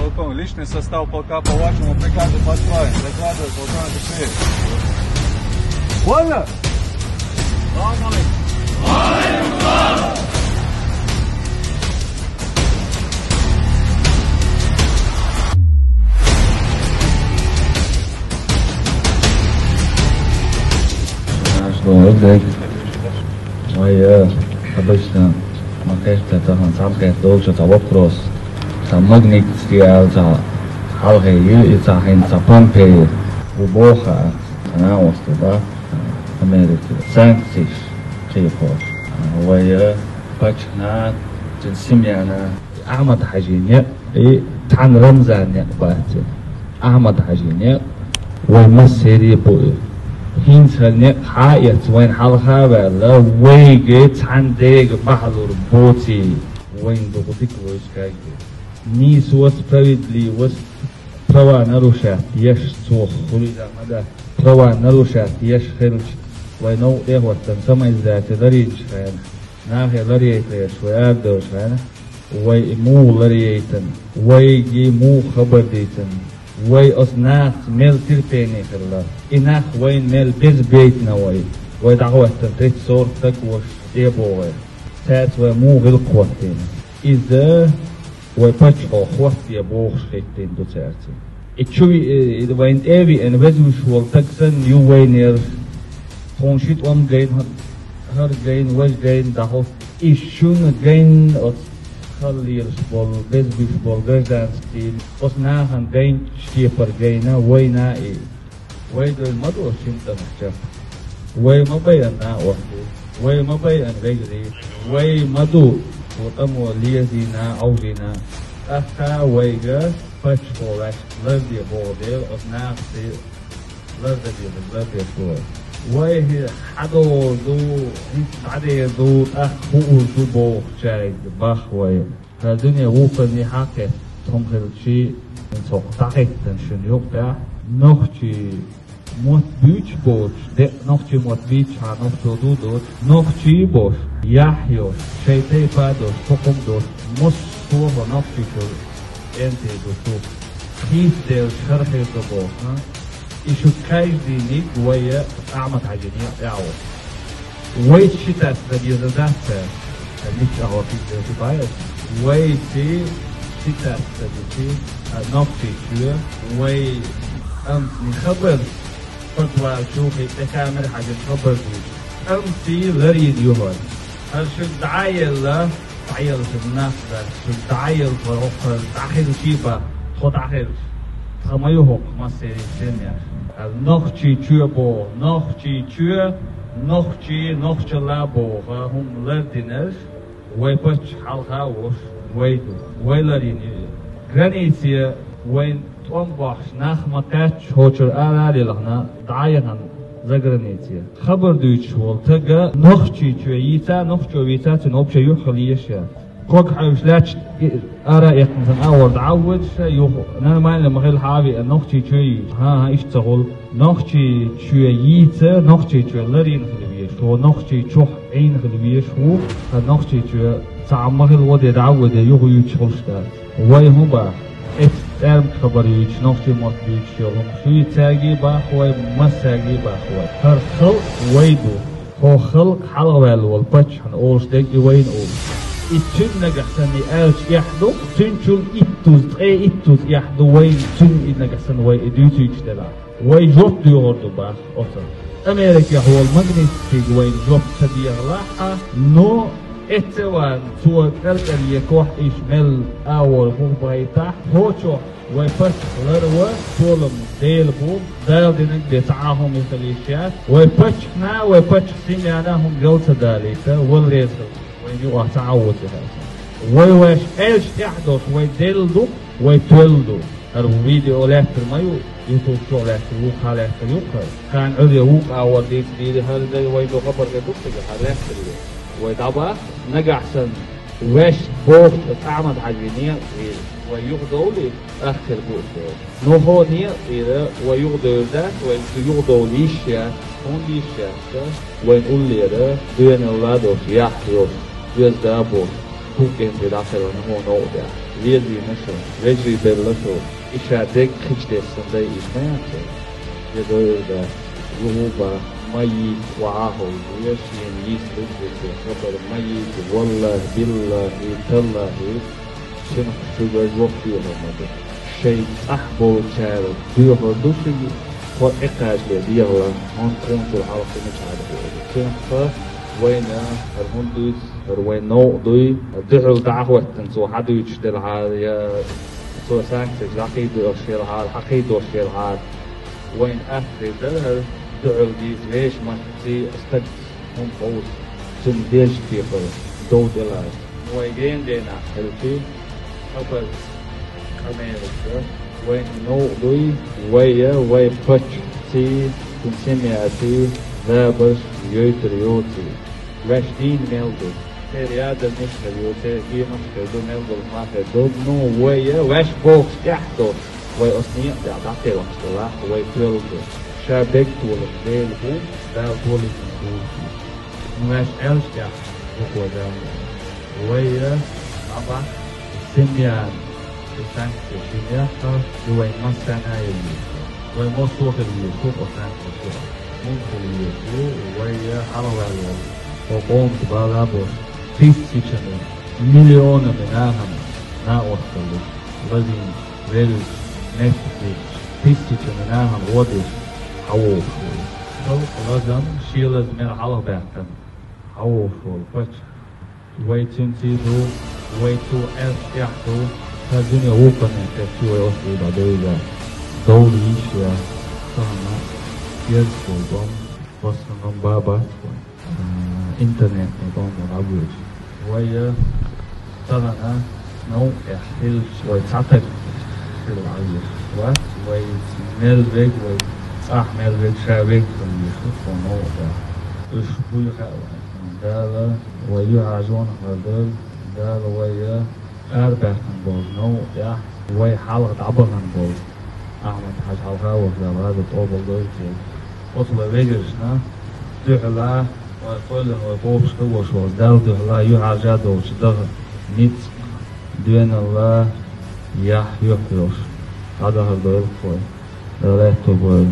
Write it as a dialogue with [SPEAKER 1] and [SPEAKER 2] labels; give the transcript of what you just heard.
[SPEAKER 1] полковник. Личный состав полка по вашему приказу построен. Докладывает полковник Быстрее. Вольно!
[SPEAKER 2] Что это? Ой, обычно макет там сам как должен вопрос. Там магнит стоял за алгей и за хинцапанпе у Бога. Она осталась Америки. Санкции خيفوش ويا باشنا جنسيميانا أحمد حجيني تان رمزان باتي أحمد حجيني ومسيري بوي هينسلني حايت وين حلقة بلا ويجي تان ديج بحضر بوتي وين دغدك ويش كايجي نيس وس بريدلي وس بروا نروشات يش صوخ خليدا مدى بروا نروشات يش خلش وينو وقتن سمع ذات لريج خان ناهي لريت ليش ويابدوش خان ويمو لريتن ويجي مو خبر ديتن وي أصناخ ميل تلبيني خلا إناخ وين ميل بيز بيتنا وي دعوة تنتج صور تكوش إيبوغي تات ومو غل قوتين إذا ويبتشو خوات يبوغ شخيتين دو تارتين إتشوي إذا وين إيبي إن بزوش والتكسن يو وينير خونشيت وام جين هر جين وش جين دهوس إيشون جين أس خلير سبول بيز بيسبول جيزان ستيل أس ناهن جين شيبر جينا وينا إيه ويدو المدو شنطة مشجع وي ما بينا وحدي وي ما بينا غيري وي مدو وتمو ليزينا أو زينا أخا ويجا بشكورش لردي بوديل أس ناهسي لردي بوديل ويه حدو دو عدي دو أخو دو بوخ شايد باخ ويه الدنيا وفني حاكة تنخل شي من سوق تاقيت تنشن يوقع نوخشي موت بيش بوش ده نوخشي موت بيش ها نوخشو دو دوش نوخشي بوش يحيوش شيطي فادوش تقوم دوش مص صوبة نوخشي شو انتي دو صوب خيس ديل شرحي دو بوخ إيشو كايش دينيك ويا أعمد عجيني يعوض ويش شتات ربيزادات مش أغوطي بايش ويسي شتات ربيزي نوكتي شوية وي نخبر فتوى شوفي تكامل حاجة نخبر دي أمسي لريد يهود هل شو دعايل تعيل في الناس شو دعايل فروق داخل شيبا خد داخل خما يهوك ما سيري سينيا نوخشي تشوبو نوخشي تشو نوخشي لابو هم لردينش ويبتش حلقة وش ويدو ويلريني غرانيسيا وين تومباش ناخ مكاتش هوشر آلالي لغنا دعايهن زغرانيسيا خبر دوش والتقى نوخشي تشويتا نوخشي تنوبشي يوخليشيا كوك حيوش لاتش أرى يقنصن أول تعود يوخ أنا ما لما غير حابي نوخشي تشوي ها إيش تقول نوخشي تشويتا نوخشي تشوي لرين خلويش هو نوخشي تشوح عين خلويش هو نوخشي تشوي تعمق الوضع تعود يوخ يتشغلش ده وين هو بقى إتعلم خبر يتش نوخشي موت بيتش يوم شوي تاجي بقى هو ما تاجي بقى هو هر خلق ويدو هو خلق حلوة والبتش هنقولش دقي وين قول إتشن نجحسني أرش يحدو تنشل إتوز يحدو وين تن نجحسن وين إديوتو يشتلا وين جوب ديوردو باخ أصلا أمريكا هو المغنيتيك وين جوب تدير لاحة نو إتوان سوى كالكال يكوح إشمل أول هم بايتاح هوشو وين فتح لروا طولم ديل بوم دايل دينك بيسعاهم يخليشيات وين فتحنا وين فتح سيمياناهم جلسة داليسة والريسل يو تعود هذا ويش ايش يحدث ويدلدو ويتولدو الفيديو لاتر مايو يوتيوب شو لاتر وقع لاتر يوقع كان عدي وقع وديت دي هذا ده ويدو خبر كتبت لاتر ويدابا نجح سن ويش بوخ تعمد عجينية ويغدو لي آخر بوخ نوهو نية إذا ويغدو ذات ويغدو ليشيا هون ليشيا وينقول لي ده دوين أولادو يحيوش Just double cooking with after on home all that. liedinasho, vejibelasho, ishadek khichdesanda ismayate. Yadda ruba mayi waaho, yashin yislu khabar mayi wallah billahi tallahi shin shuba waqti hamada. Shay ahbo char duho dushi ko iqaj le diya on konsul halqi machada. Shin وين هالهندوس وين نوضي دعو دعوة تنسو حدو يشتغل هذا سو سانكس عقيد وشيل هذا عقيد وشيل هذا وين أخذ ده دعو دي ليش ما تي استد هم قوس ثم ديش كيفر دو دلاش وين دينا هلتي أبد كمان وين نوضي ويا فتش تي تنسمياتي ذابش يوتريوتي راشدين ميلدو رياضة مشكل يوتي مشكل دو ميلدو الماكر دو نو ويا واش بوكس تحته وي أصنيع دعتي ومشكلة وي تولدو شابك تولد ديل هو دال تولد نواش ألش تحت وكو دام ويا أبا سميان سانكسي سمياتا وي مسانا يلي وي مصوخ اليوتيوب وسانكسي ممكن يسوع ويا حرارة وقوم بغابوس تيسيشن مليون منهم ناوصلوا لازم ريل نتفليكس تيسيشن منهم ودش حووشوا لازم شيلز من على بعضهم حووشوا فتش ويتين تيدو ويتو يحتو هالدنيا وقنا تسوي وصلوا بعدين دولي شيا صنع يرفضون وصلهم بابا إنترنت نظام العبوج ويا طلعنا نوع يحتل ويتعطل في العبوج ويملبك ويأحملبك شابك ويشوف ونوع ده إشبوي خاوة دالا ويعجون هذول دالا ويا أربع نبوز نوع ده ويحلق عبر نبوز أحمد حاج حلقاوة هذا طوبل دول وصل بيجرسنا دعلا وكل وقوبس وشو دال دعلا يعجد وشدغ نيت دين الله يحيوش هذا هو الدور خوي لا تبغى